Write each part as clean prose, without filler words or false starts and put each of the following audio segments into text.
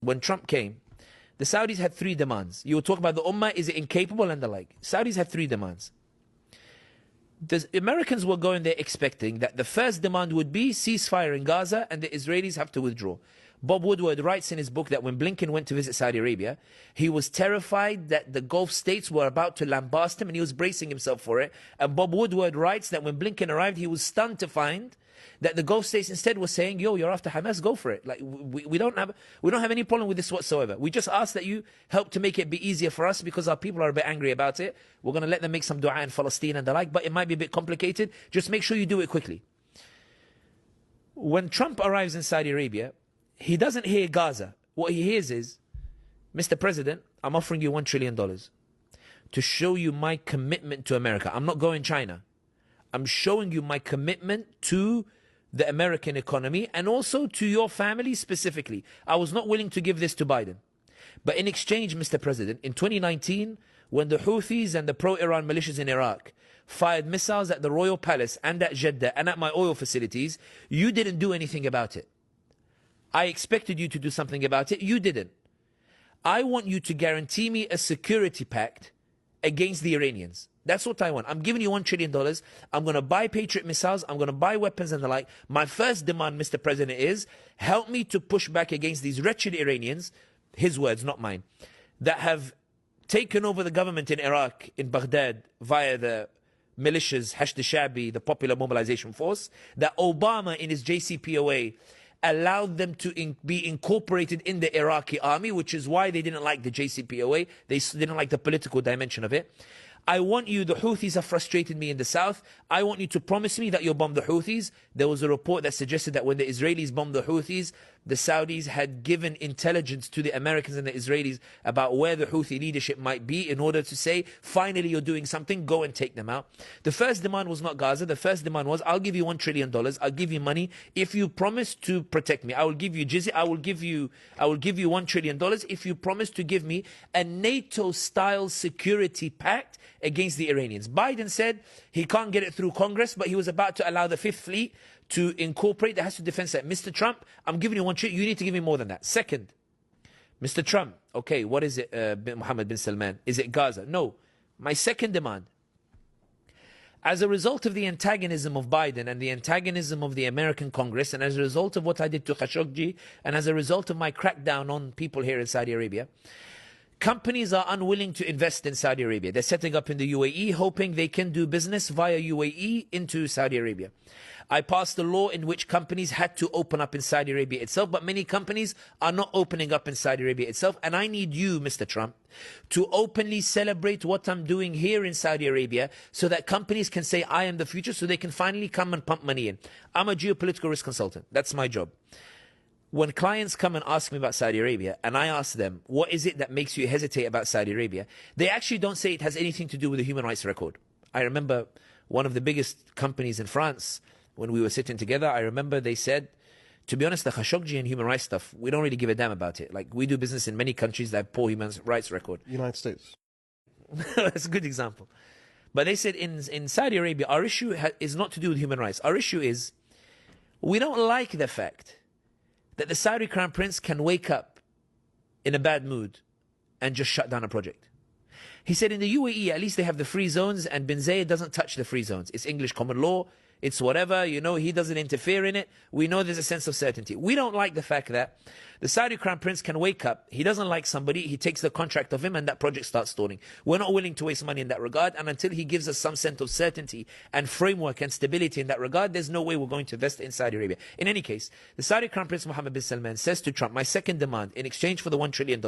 when Trump came, the Saudis had three demands. You will talk about the Ummah, is it incapable and the like. Saudis had three demands. The Americans were going there expecting that the first demand would be ceasefire in Gaza and the Israelis have to withdraw. Bob Woodward writes in his book that when Blinken went to visit Saudi Arabia, he was terrified that the Gulf states were about to lambast him and he was bracing himself for it. And Bob Woodward writes that when Blinken arrived, he was stunned to find that the Gulf states instead were saying, yo, you're after Hamas, go for it. Like, we don't have any problem with this whatsoever. We just ask that you help to make it be easier for us because our people are a bit angry about it. We're going to let them make some dua in Palestine and the like, but it might be a bit complicated. Just make sure you do it quickly. When Trump arrives in Saudi Arabia, he doesn't hear Gaza. What he hears is, Mr. President, I'm offering you $1 trillion to show you my commitment to America. I'm not going China. I'm showing you my commitment to the American economy and also to your family specifically. I was not willing to give this to Biden. But in exchange, Mr. President, in 2019, when the Houthis and the pro-Iran militias in Iraq fired missiles at the Royal Palace and at Jeddah and at my oil facilities, you didn't do anything about it. I expected you to do something about it. You didn't. I want you to guarantee me a security pact against the Iranians. That's what I want. I'm giving you $1 trillion. I'm going to buy Patriot missiles. I'm going to buy weapons and the like. My first demand, Mr. President, is help me to push back against these wretched Iranians, his words, not mine, that have taken over the government in Iraq, in Baghdad, via the militias, Hashd al-Shabi, the Popular Mobilization Force, that Obama in his JCPOA allowed them to be incorporated in the Iraqi army, which is why they didn't like the JCPOA. They didn't like the political dimension of it. I want you, the Houthis have frustrated me in the south. I want you to promise me that you'll bomb the Houthis. There was a report that suggested that when the Israelis bombed the Houthis, the Saudis had given intelligence to the Americans and the Israelis about where the Houthi leadership might be in order to say, finally you're doing something, go and take them out. The first demand was not Gaza. The first demand was, I'll give you $1 trillion. I'll give you money if you promise to protect me. I will give you jizya. I will give you $1 trillion if you promise to give me a NATO-style security pact against the Iranians. Biden said he can't get it through Congress, but he was about to allow the Fifth Fleet to incorporate the Hostile Defense Act. Mr. Trump, I'm giving you $1 trillion. You need to give me more than that. Second, Mr. Trump, okay, what is it, Mohammed bin Salman? Is it Gaza? No. My second demand, as a result of the antagonism of Biden and the antagonism of the American Congress, and as a result of what I did to Khashoggi, and as a result of my crackdown on people here in Saudi Arabia, companies are unwilling to invest in Saudi Arabia. They're setting up in the UAE, hoping they can do business via UAE into Saudi Arabia. I passed a law in which companies had to open up in Saudi Arabia itself, but many companies are not opening up in Saudi Arabia itself. And I need you, Mr. Trump, to openly celebrate what I'm doing here in Saudi Arabia so that companies can say, I am the future, so they can finally come and pump money in. I'm a geopolitical risk consultant. That's my job. When clients come and ask me about Saudi Arabia, and I ask them, what is it that makes you hesitate about Saudi Arabia? They actually don't say it has anything to do with the human rights record. I remember one of the biggest companies in France, when we were sitting together, I remember they said, to be honest, the Khashoggi and human rights stuff, we don't really give a damn about it. Like, we do business in many countries that have poor human rights record. United States. That's a good example. But they said in Saudi Arabia, our issue is not to do with human rights. Our issue is, we don't like the fact that the Saudi Crown Prince can wake up in a bad mood and just shut down a project. He said in the UAE, at least they have the free zones, and Bin Zayed doesn't touch the free zones. It's English common law. It's whatever, you know, he doesn't interfere in it. We know there's a sense of certainty. We don't like the fact that the Saudi Crown Prince can wake up, he doesn't like somebody, he takes the contract of him, and that project starts stalling. We're not willing to waste money in that regard, and until he gives us some sense of certainty and framework and stability in that regard, there's no way we're going to invest in Saudi Arabia. In any case, the Saudi Crown Prince Mohammed bin Salman says to Trump, my second demand, in exchange for the $1 trillion,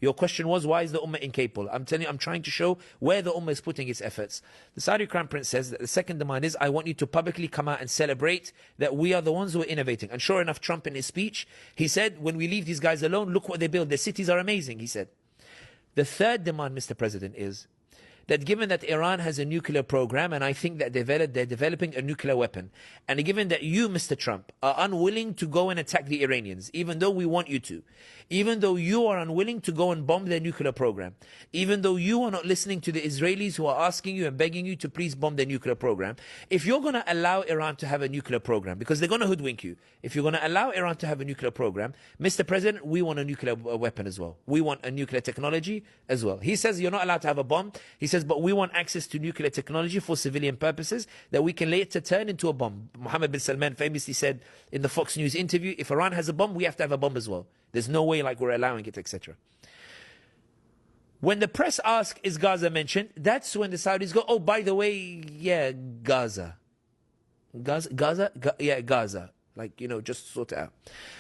your question was, why is the Ummah incapable? I'm telling you, I'm trying to show where the Ummah is putting its efforts. The Saudi Crown Prince says that the second demand is, I want you to publicly come out and celebrate that we are the ones who are innovating. And sure enough, Trump in his speech, he said, when we leave these guys alone, look what they build. Their cities are amazing, he said. The third demand, Mr. President, is that given that Iran has a nuclear program, and I think that they're developing a nuclear weapon, and given that you, Mr. Trump, are unwilling to go and attack the Iranians, even though we want you to, even though you are unwilling to go and bomb their nuclear program, even though you are not listening to the Israelis who are asking you and begging you to please bomb their nuclear program, if you're going to allow Iran to have a nuclear program, because they're going to hoodwink you, if you're going to allow Iran to have a nuclear program, Mr. President, we want a nuclear weapon as well. We want a nuclear technology as well. He says you're not allowed to have a bomb. He says, but we want access to nuclear technology for civilian purposes that we can later turn into a bomb. Mohammed bin Salman famously said in the Fox News interview, if Iran has a bomb, we have to have a bomb as well. There's no way like we're allowing it, etc. When the press ask, is Gaza mentioned? That's when the Saudis go, oh, by the way, yeah, Gaza. Gaza. Like, you know, just sort it out.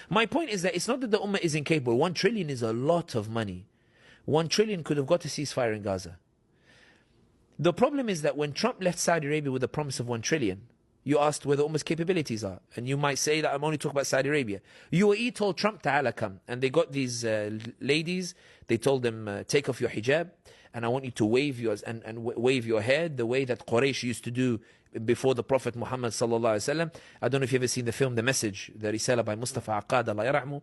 My point is that it's not that the Ummah is incapable. 1 trillion is a lot of money. 1 trillion could have got a ceasefire in Gaza. The problem is that when Trump left Saudi Arabia with a promise of 1 trillion, you asked where the Ummah's capabilities are. And you might say that I'm only talking about Saudi Arabia. UAE told Trump, Ta'ala come. And they got these ladies, they told them, take off your hijab, and I want you to wave yours and wave your head the way that Quraysh used to do before the Prophet Muhammad sallallahu alaihi wasallam. I don't know if you've ever seen the film The Message, the Risala by Mustafa Aqad, Allah yarahmu.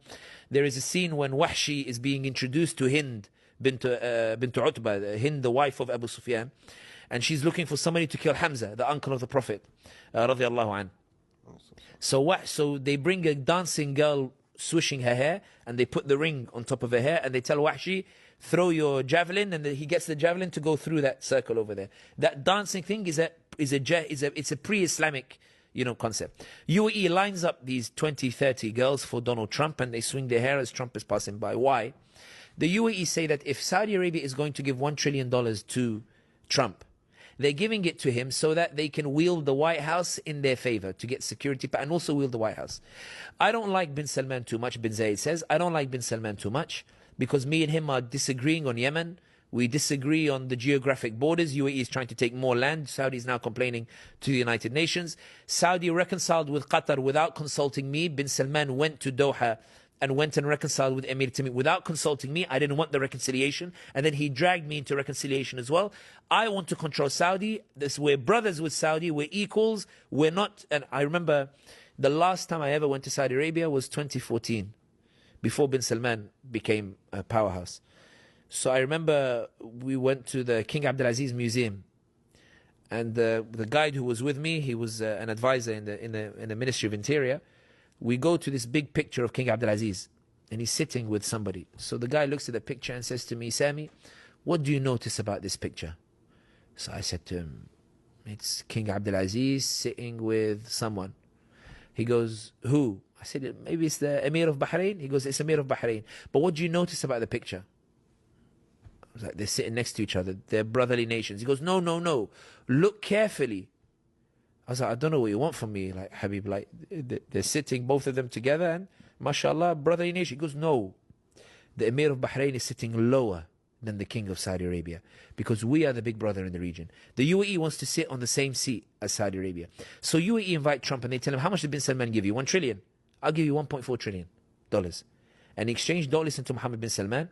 There is a scene when Wahshi is being introduced to Hind bint Utbah, Hind, the wife of Abu Sufyan, and she's looking for somebody to kill Hamza, the uncle of the Prophet, radiallahu an. So they bring a dancing girl swishing her hair, and they put the ring on top of her hair, and they tell Wahshi, throw your javelin, and he gets the javelin to go through that circle over there. That dancing thing is a pre-Islamic, you know, concept. UAE lines up these 20, 30 girls for Donald Trump, and they swing their hair as Trump is passing by. Why? The UAE say that if Saudi Arabia is going to give $1 trillion to Trump, they're giving it to him so that they can wield the White House in their favor to get security and also wield the White House. I don't like bin Salman too much, bin Zayed says. I don't like bin Salman too much because me and him are disagreeing on Yemen. We disagree on the geographic borders. UAE is trying to take more land. Saudi is now complaining to the United Nations. Saudi reconciled with Qatar without consulting me. Bin Salman went to Doha and went and reconciled with Emir Tamim without consulting me. I didn't want the reconciliation. And then he dragged me into reconciliation as well. I want to control Saudi. We're brothers with Saudi. We're equals. We're not. And I remember the last time I ever went to Saudi Arabia was 2014, before bin Salman became a powerhouse. So I remember we went to the King Abdulaziz Museum. And the guide who was with me, he was an advisor in the Ministry of Interior. We go to this big picture of King Abdulaziz, and he's sitting with somebody. So the guy looks at the picture and says to me, Sami, what do you notice about this picture? So I said to him, it's King Abdulaziz sitting with someone. He goes, who? I said, maybe it's the Emir of Bahrain. He goes, it's Emir of Bahrain. But what do you notice about the picture? I was like, they're sitting next to each other. They're brotherly nations. He goes, no. Look carefully. I was like, I don't know what you want from me, like Habib. Like they're sitting, both of them together, and mashallah, brotherly nation. He goes, no, the Emir of Bahrain is sitting lower than the King of Saudi Arabia because we are the big brother in the region. The UAE wants to sit on the same seat as Saudi Arabia. So UAE invite Trump and they tell him, how much did bin Salman give you? 1 trillion. I'll give you $1.4 trillion. And in exchange, don't listen to Mohammed bin Salman.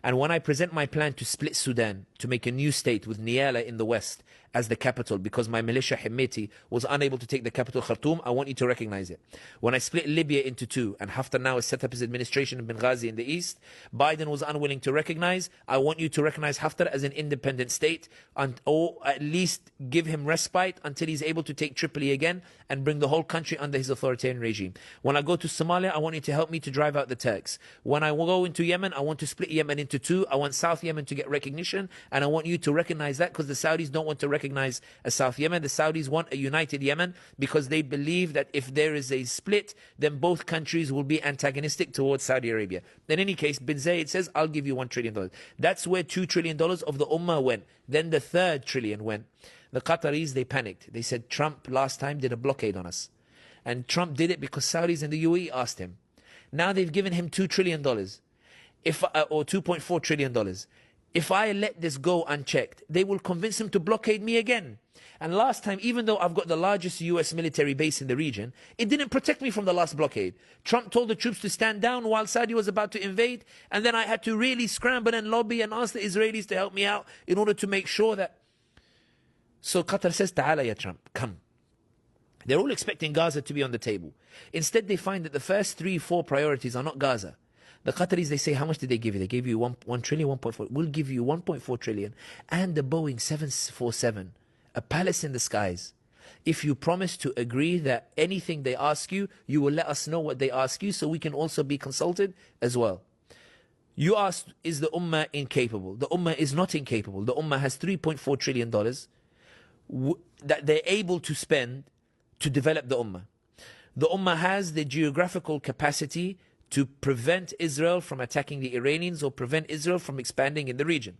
And when I present my plan to split Sudan, to make a new state with Niala in the west as the capital, because my militia Hemeti was unable to take the capital Khartoum, I want you to recognize it. When I split Libya into two, and Haftar now has set up his administration in Benghazi in the east, Biden was unwilling to recognize. I want you to recognize Haftar as an independent state, or at least give him respite until he's able to take Tripoli again and bring the whole country under his authoritarian regime. When I go to Somalia, I want you to help me to drive out the Turks. When I go into Yemen, I want to split Yemen into two. I want South Yemen to get recognition, and I want you to recognize that, because the Saudis don't want to recognize a South Yemen. The Saudis want a united Yemen because they believe that if there is a split, then both countries will be antagonistic towards Saudi Arabia. In any case, bin Zayed says, I'll give you $1 trillion. That's where $2 trillion of the Ummah went. Then the third trillion went. The Qataris, they panicked. They said, Trump last time did a blockade on us. And Trump did it because Saudis and the UAE asked him. Now they've given him $2 trillion, or $2.4 trillion. If I let this go unchecked, they will convince him to blockade me again. And last time, even though I've got the largest US military base in the region, it didn't protect me from the last blockade. Trump told the troops to stand down while Saudi was about to invade, and then I had to really scramble and lobby and ask the Israelis to help me out in order to make sure that So Qatar says, Ta'ala ya Trump, come. They're all expecting Gaza to be on the table. Instead, they find that the first 3-4 priorities are not Gaza. The Qataris, they say, how much did they give you? They gave you 1 trillion, 1.4. We'll give you 1.4 trillion and the Boeing 747, a palace in the skies. If you promise to agree that anything they ask you, you will let us know what they ask you so we can also be consulted as well. You asked, is the Ummah incapable? The Ummah is not incapable. The Ummah has $3.4 trillion that they're able to spend to develop the Ummah. The Ummah has the geographical capacity to prevent Israel from attacking the Iranians or prevent Israel from expanding in the region.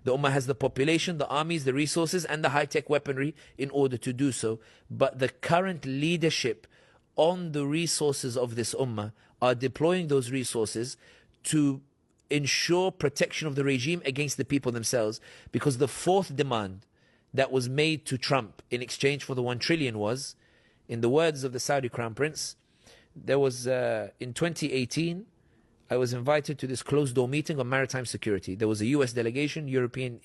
The Ummah has the population, the armies, the resources and the high-tech weaponry in order to do so. But the current leadership on the resources of this Ummah are deploying those resources to ensure protection of the regime against the people themselves. Because the fourth demand that was made to Trump in exchange for the 1 trillion was, in the words of the Saudi Crown Prince, there was, in 2018, I was invited to this closed-door meeting on maritime security. There was a US delegation, European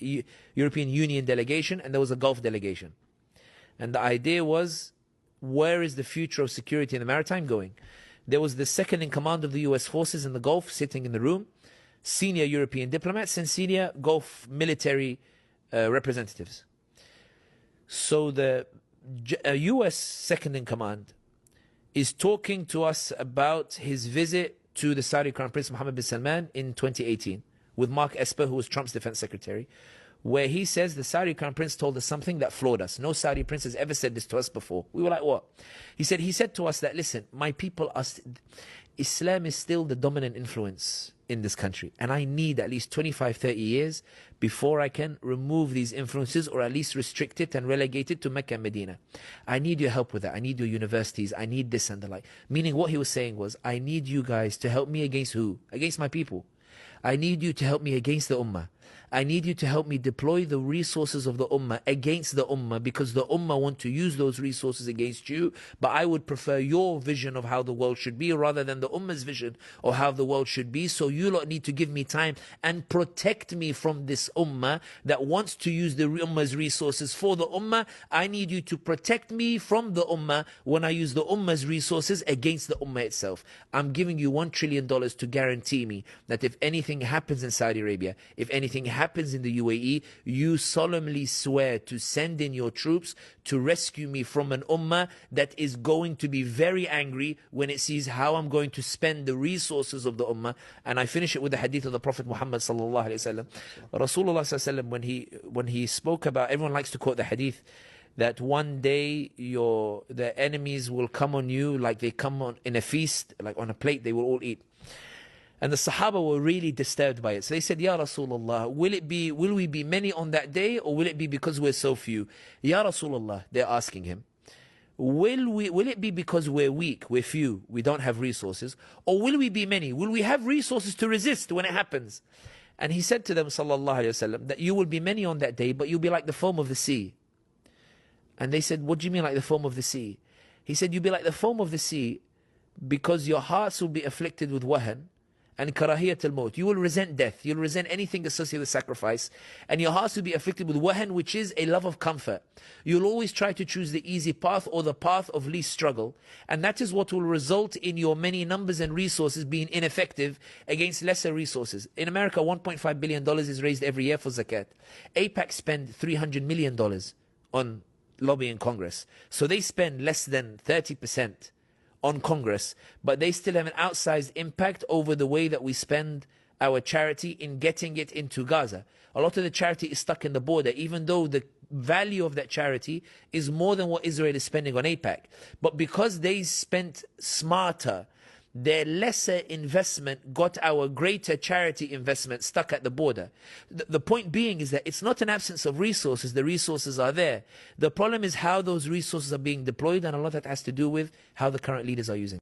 Union delegation, and there was a Gulf delegation. And the idea was, where is the future of security in the maritime going? There was the second in command of the US forces in the Gulf sitting in the room, senior European diplomats and senior Gulf military representatives. So the US second in command is talking to us about his visit to the Saudi Crown Prince Mohammed bin Salman in 2018 with Mark Esper, who was Trump's defense secretary, where he says the Saudi Crown Prince told us something that floored us. No Saudi prince has ever said this to us before. We were like, what? He said to us that, listen, my people are... Islam is still the dominant influence in this country. And I need at least 25, 30 years before I can remove these influences or at least restrict it and relegate it to Mecca and Medina. I need your help with that. I need your universities. I need this and the like. Meaning what he was saying was, I need you guys to help me against who? Against my people. I need you to help me against the Ummah. I need you to help me deploy the resources of the Ummah against the Ummah, because the Ummah want to use those resources against you. But I would prefer your vision of how the world should be rather than the Ummah's vision of how the world should be. So you lot need to give me time and protect me from this Ummah that wants to use the Ummah's resources for the Ummah. I need you to protect me from the Ummah when I use the Ummah's resources against the Ummah itself. I'm giving you $1 trillion to guarantee me that if anything happens in Saudi Arabia, if anything happens in the UAE, you solemnly swear to send in your troops to rescue me from an Ummah that is going to be very angry when it sees how I'm going to spend the resources of the Ummah. And I finish it with the hadith of the Prophet Muhammad sallallahu alaihi wasallam. Rasulullah sallallahu alaihi wasallam, when he spoke about, everyone likes to quote the hadith, that one day the enemies will come on you like they come on in a feast, like on a plate, they will all eat. And the Sahaba were really disturbed by it. So they said, Ya Rasulullah, will we be many on that day, or will it be because we're so few? Ya Rasulullah, they're asking him, will it be because we're weak, we're few, we don't have resources, or will we be many? Will we have resources to resist when it happens? And he said to them, sallallahu alayhi wasallam, that you will be many on that day, but you'll be like the foam of the sea. And they said, what do you mean like the foam of the sea? He said, you'll be like the foam of the sea because your hearts will be afflicted with wahan and karahiyat al-maut. You will resent death. You'll resent anything associated with sacrifice. And your hearts will be afflicted with wahan, which is a love of comfort. You'll always try to choose the easy path or the path of least struggle. And that is what will result in your many numbers and resources being ineffective against lesser resources. In America, $1.5 billion is raised every year for zakat. AIPAC spend $300 million on lobbying Congress. So they spend less than 30% on Congress, but they still have an outsized impact over the way that we spend our charity in getting it into Gaza. A lot of the charity is stuck in the border, even though the value of that charity is more than what Israel is spending on AIPAC. But because they spent smarter, their lesser investment got our greater charity investment stuck at the border. The point being is that it's not an absence of resources. The resources are there. The problem is how those resources are being deployed, and a lot of that has to do with how the current leaders are using.